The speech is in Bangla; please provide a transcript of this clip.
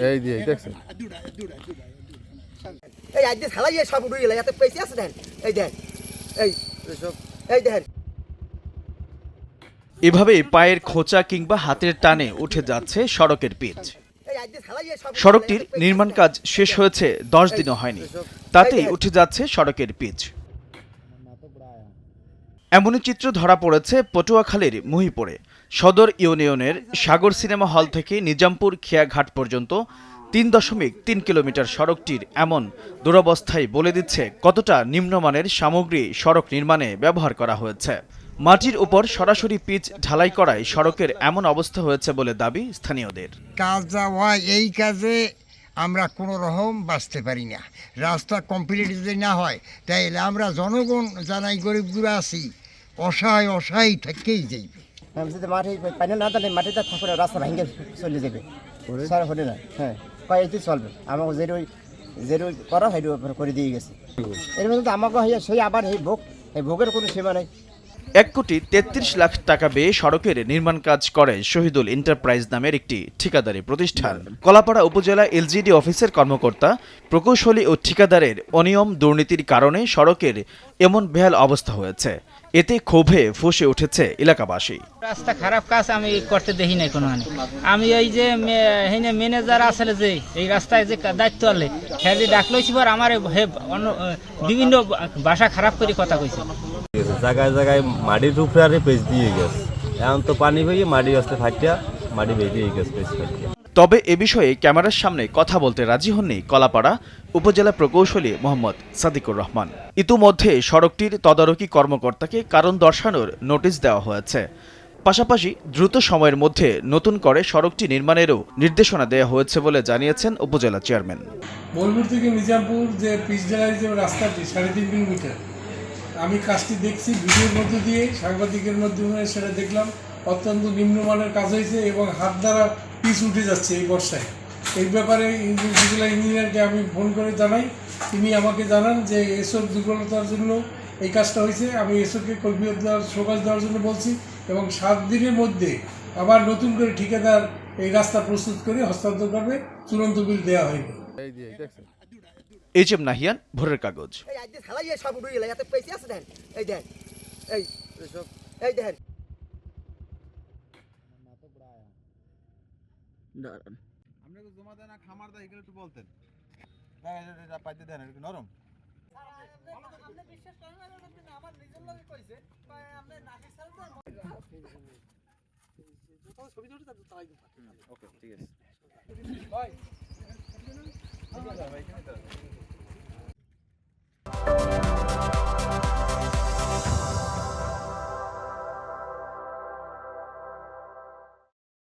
এই দিয়ে দেখছেন এই আজ হালাই সব উড়ে গেল এত পয়সা আছে দেন এই দেন এই দেন এভাবেই পায়ের খোঁচা কিংবা হাতের টানে উঠে যাচ্ছে সড়কের পিচ। সড়কটির নির্মাণ কাজ শেষ হয়েছে 10 দিনও হয়নি, তাতেই উঠে যাচ্ছে সড়কের পিচ। এমনই চিত্র ধরা পড়েছে পটুয়াখালীর মহিপুরে। সদর ইউনিয়নের সাগর সিনেমা হল থেকে নিজামপুর খেয়াঘাট পর্যন্ত 3.3 কিলোমিটার সড়কটির এমন দুরবস্থায় বলে দিচ্ছে কতটা নিম্নমানের সামগ্রী সড়ক নির্মাণে ব্যবহার করা হয়েছে। মাটির উপর সরাসরি পিচ ঢালাই করায় সড়কের এমন অবস্থা হয়েছে বলে দাবি স্থানীয়দের। কাজ যা হয় এই কাজে আমরা কোনো রকম বাঁচতে পারি না। রাস্তা কমপ্লিট যদি না হয় তাইলে আমরা জনগণ জানাই গরিবগুলো আছি অসহায় থেকেই যাইবে। মাটি পানি না দিলে মাটিতে থাকবে রাস্তা ভেঙে চলে যাবে স্যার হলে না হ্যাঁ কয় এটি চলবে আমাকে যেরুই করা হয় করে দিয়ে গেছে এর মধ্যে তো আমাকে সেই আবার এই ভোগের কোনো সীমা নেই। 1,33,00,000 টাকা ব্যয়ে সড়কের নির্মাণ কাজ করে শহীদুল এন্টারপ্রাইজ নামের একটি ঠিকাদারি প্রতিষ্ঠান। কলাপাড়া উপজেলা এলজিডি অফিসের কর্মকর্তা, প্রকৌশলী ও ঠিকাদারের অনিয়ম দুর্নীতির কারণে সড়কের এমন বেহাল অবস্থা হয়েছে। এতে ক্ষোভে ফুঁসে উঠেছে এলাকাবাসী। রাস্তা খারাপ কাজ আমি করতে দেখি নাই কোনো। আমি এই যে ম্যানেজার আসলে যে এই রাস্তায় যে দায়িত্ব আলে হেঁটে ডাকলইছি পর আমার বিভিন্ন ভাষা খারাপ করে কথা কইছে। জায়গায় জায়গায় মাটির উপরে আরে পেজ দিয়ে গেছে, এখন তো পানি হয়ে মাটি আসতে ফাটিয়া মাটি বেরিয়ে গেছে পেজ ফাটিয়া। তবে এ বিষয়ে ক্যামেরার সামনে কথা বলতে রাজি হননি কলাপাড়া উপজেলা প্রকৌশলী মোহাম্মদ সাদিকুর রহমান। ইতিমধ্যে সড়কটির তদারকি কর্মকর্তাকে কারণ দর্শানোর নোটিশ দেওয়া হয়েছে। পাশাপাশি দ্রুত সময়ের মধ্যে নতুন করে সড়কটি নির্মাণেরও নির্দেশনা দেওয়া হয়েছে বলে জানিয়েছেন উপজেলা চেয়ারম্যান। বোলপুর থেকে নিজামপুর যে পিচ ঢালাই যে রাস্তাটি 3.5 কিলোমিটার, আমি কাজটি দেখছি ভিডিওর মধ্য দিয়ে, সাংবাদিকের মাধ্যমে সেটা দেখলাম। অত্যন্ত নিম্নমানের কাজ হয়েছে এবং হাত দ্বারা পিচ উঠে যাচ্ছে এই বর্ষায়। এই ব্যাপারে উপজেলা ইঞ্জিনিয়ারকে আমি ফোন করে জানাই, তিনি আমাকে জানান যে এসব দুর্বলতার জন্য এই কাজটা হয়েছে। আমি এসবকে কৈফিয়ত দেওয়ার প্রকাশ দেওয়ার জন্য বলছি এবং 7 দিনের মধ্যে আবার নতুন করে ঠিকাদার এই রাস্তা প্রস্তুত করে হস্তান্তর করবে, চূড়ান্ত বিল দেওয়া হয়নি। এইচএম নাহিয়ান, ভোরের কাগজ। এই আজ হালাই সব উড়ে গেল এত পয়সা আছে দেন এই দেন এই দেন আপনি তো জমা দেন খামার দা এগুলো একটু বলতেন এটা পাইতে দেন একটু নরম আপনি বিশ্বাস করেন না আমার নিজের লগে কইছে আপনি নাকি সাল দেন ছবি তুলতে তাই ওকে ঠিক আছে ভাই